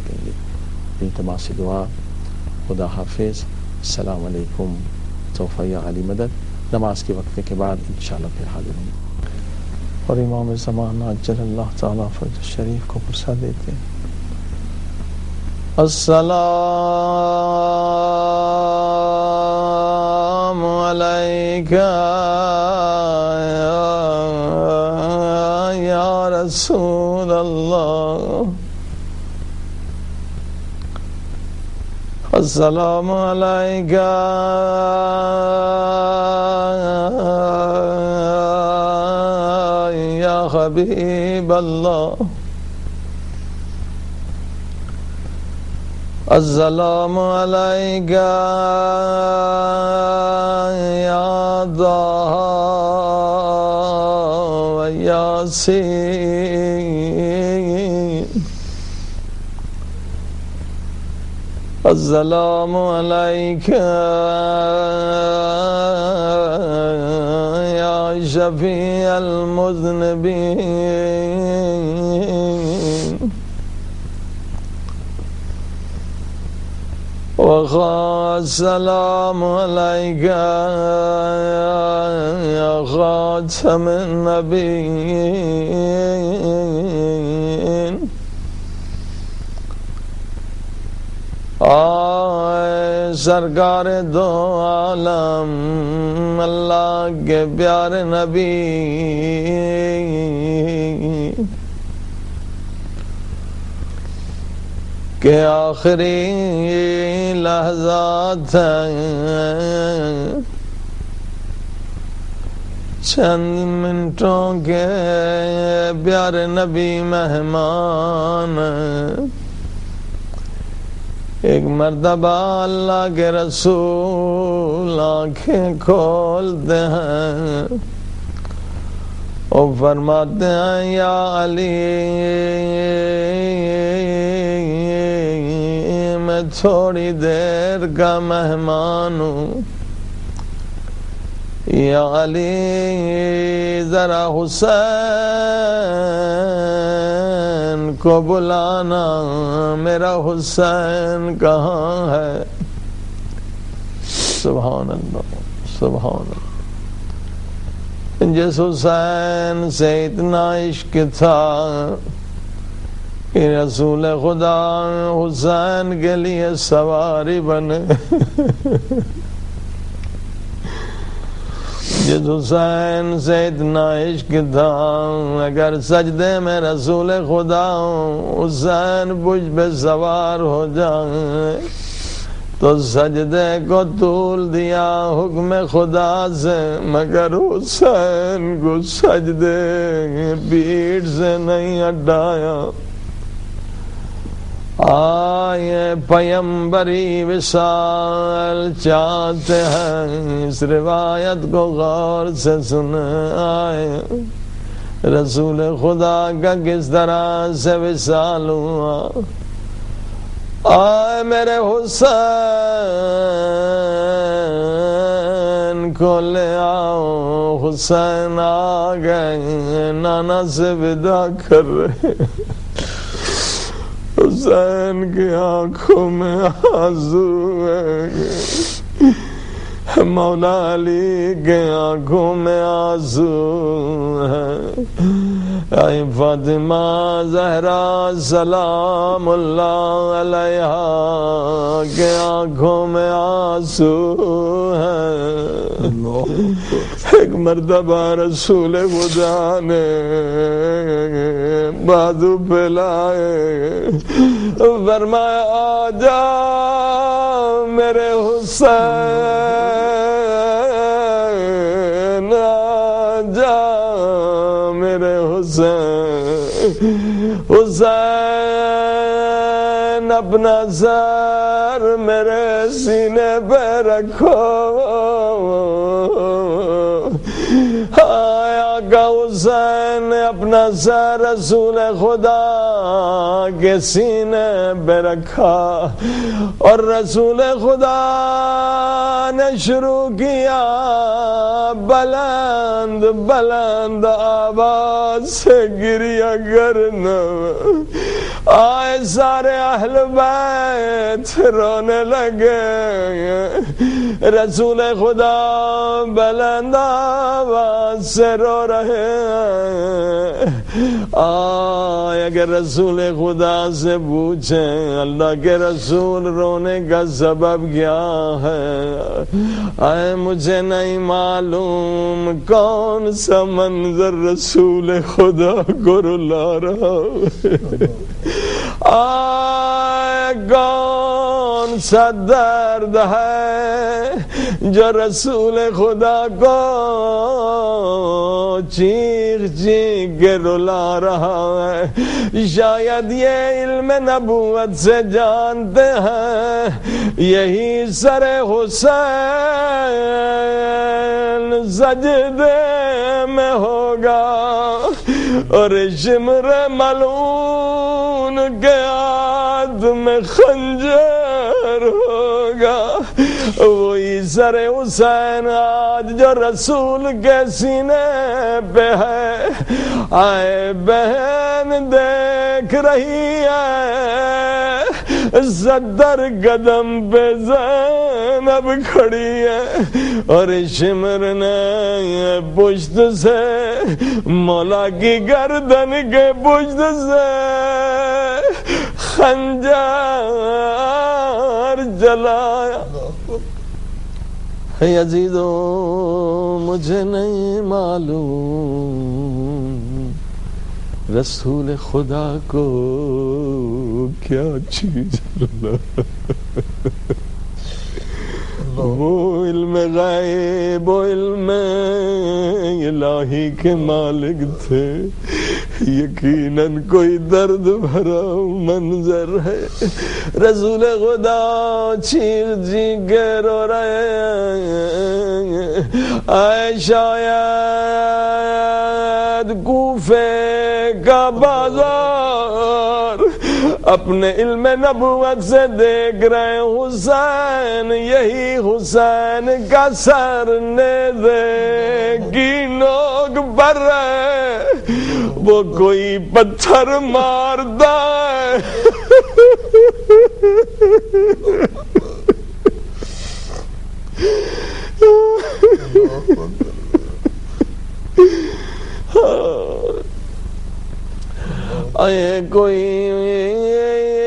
سکیں گے. التماس دعا. خدا حافظ. السلام علیکم. توفیق یا علی مدد. نماز کے وقفے کے بعد انشاءاللہ پھر حاضر ہوں. اور امام زمانہ عجل اللہ تعالیٰ فرج شریف کو پرسا دیتے ہیں. السلام علیکہ یا رسول اللہ. السلام علیکہ یا حبیب اللہ. السلام علیکہ یا طٰہٰ و یاسین. السلام علیکہ یا شفیع المذنبین. السلام علیکہ یا خاتم النبیین. آئے سرکار دو عالم اللہ کے پیارے نبی کہ آخری لحظات ہیں، چند منٹوں کے پیارے نبی مہمان ہیں. ایک مرتبہ اللہ کے رسول آنکھیں کھولتے ہیں اور فرماتے ہیں یا علی میں تھوڑی دیر کا مہمان ہوں. یا علی ذرا حسین کو بلانا، میرا حسین کہاں ہے؟ سبحان اللہ سبحان اللہ. جس حسین سے اتنا عشق تھا کہ رسول خدا حسین کے لیے سواری بنے. جس حسین سے اتنا عشق تھا اگر سجدے میں رسول خدا حسین مجھ پہ سوار ہو جائے تو سجدے کو طول دیا حکم خدا سے، مگر حسین کو سجدے پیٹھ سے نہیں ہٹایا. آئے پیمبری وصال چاہتے ہیں، اس روایت کو غور سے سنے. آئے رسول خدا کا کس طرح سے وصال ہوا. آئے میرے حسین کو لے آؤ. حسین آ گئے، نانا سے ودا کر رہے. حسین کی آنکھوں میں آنسو ہے، مولا علی کے آنکھوں میں آنسو ہے. اے فاطمہ زہرا سلام اللہ علیہا کے آنکھوں میں آنسو ہے. ایک مرتبہ رسول خدا نے بازو پھیلائے، فرمایا آجا میرے حسین، آجا میرے حسین. حسین اپنا سر میرے سینے پہ رکھو. آقا حسین نے اپنا سر رسول خدا کے سینے پہ رکھا اور رسول خدا نے شروع کیا بلند بلند آواز سے گریہ کرنا. آئے سارے اہل بیت رونے لگے، رسول خدا بلند آواز سے رو رہے ہیں۔ آئے اگر رسول خدا سے پوچھیں اللہ کے رسول رونے کا سبب کیا ہے، آئے مجھے نہیں معلوم کون سا منظر رسول خدا کو رلا رہا ہے، آئے کون سا درد ہے جو رسول خدا کو چیخ چیخ کے رلا رہا ہے۔ شاید یہ علم نبوت سے جانتے ہیں یہی سر حسین سجدے میں ہوگا اور شمر ملعون کے ہاتھ میں خنجر ہوگا۔ وہی سر حسین آج جو رسول کے سینے پہ ہے، آئے بہن دیکھ رہی ہے 70 قدم پہ زینب کھڑی ہے اور شمر نے پشت سے مولا کی گردن کے پشت سے خنجر جلایا۔ یزیدو مجھے نہیں معلوم رسول خدا کو کیا چیز وہ علم غیب و علم الہی کے مالک تھے، یقیناً کوئی درد بھرا منظر ہے۔ رسول خدا چیخ چیخ کے رو رہے ہیں، اے شاید کوفے کا بازار اپنے علم نبوت سے دیکھ رہے حسین، یہی حسین کا سر نیزے کی نوک پر ہے، وہ کوئی پتھر مارتا ہے۔ اے کوئی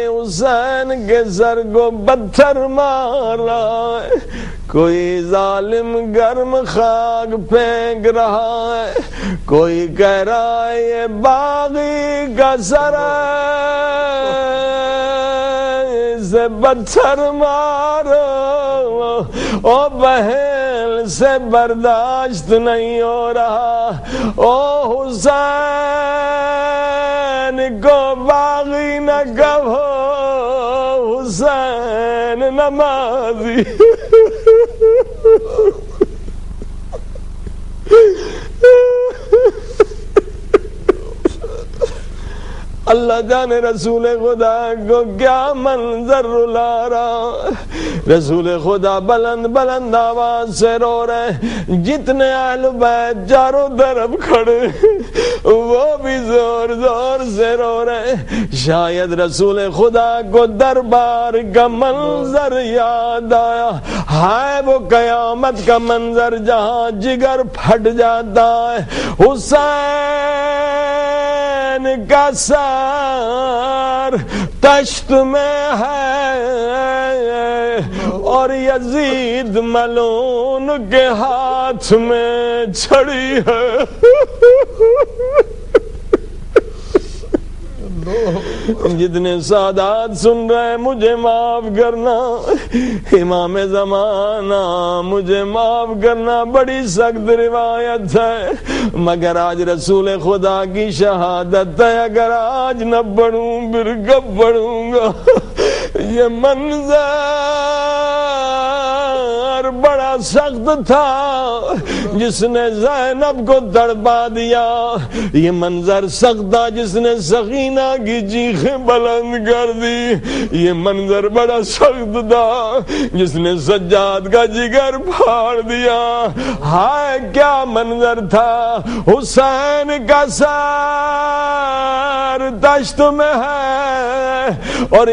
حسین کے سر کو پتھر مارا ہے، کوئی ظالم گرم خاک پھینک رہا ہے، کوئی کہہ رہا ہے یہ باغی کا سر ہے، اسے پتھر مارو، او بہن سے برداشت نہیں ہو رہا، او حسین کو باغی نہ کہو، حسین نمازی۔ اللہ جانے رسول خدا کو کیا منظر رلا رہا۔ رسول خدا بلند بلند آواز سے رو رہے، جتنے اہل بیت چاروں طرف کھڑے وہ بھی زور زور سے رو رہے۔ شاید رسول خدا کو دربار کا منظر یاد آیا، ہے وہ قیامت کا منظر جہاں جگر پھٹ جاتا ہے، حسین کا سر تشت میں ہے اور یزید ملعون کے ہاتھ میں چھڑی ہے۔ جتنے سادات سن رہے مجھے معاف کرنا، امام زمانہ مجھے معاف کرنا، بڑی سخت روایت ہے مگر آج رسول خدا کی شہادت ہے، اگر آج نہ پڑھوں پھر کب پڑھوں گا؟ یہ منظر بڑا سخت تھا، جس نے زینب کو تڑپا دیا، یہ منظر سخت تھا جس نے سکینہ کی چیخیں بلند کر دی، یہ منظر بڑا سخت تھا جس نے سجاد کا جگر پھاڑ دیا۔ ہائے کیا منظر تھا، حسین کا سر دشت میں ہے اور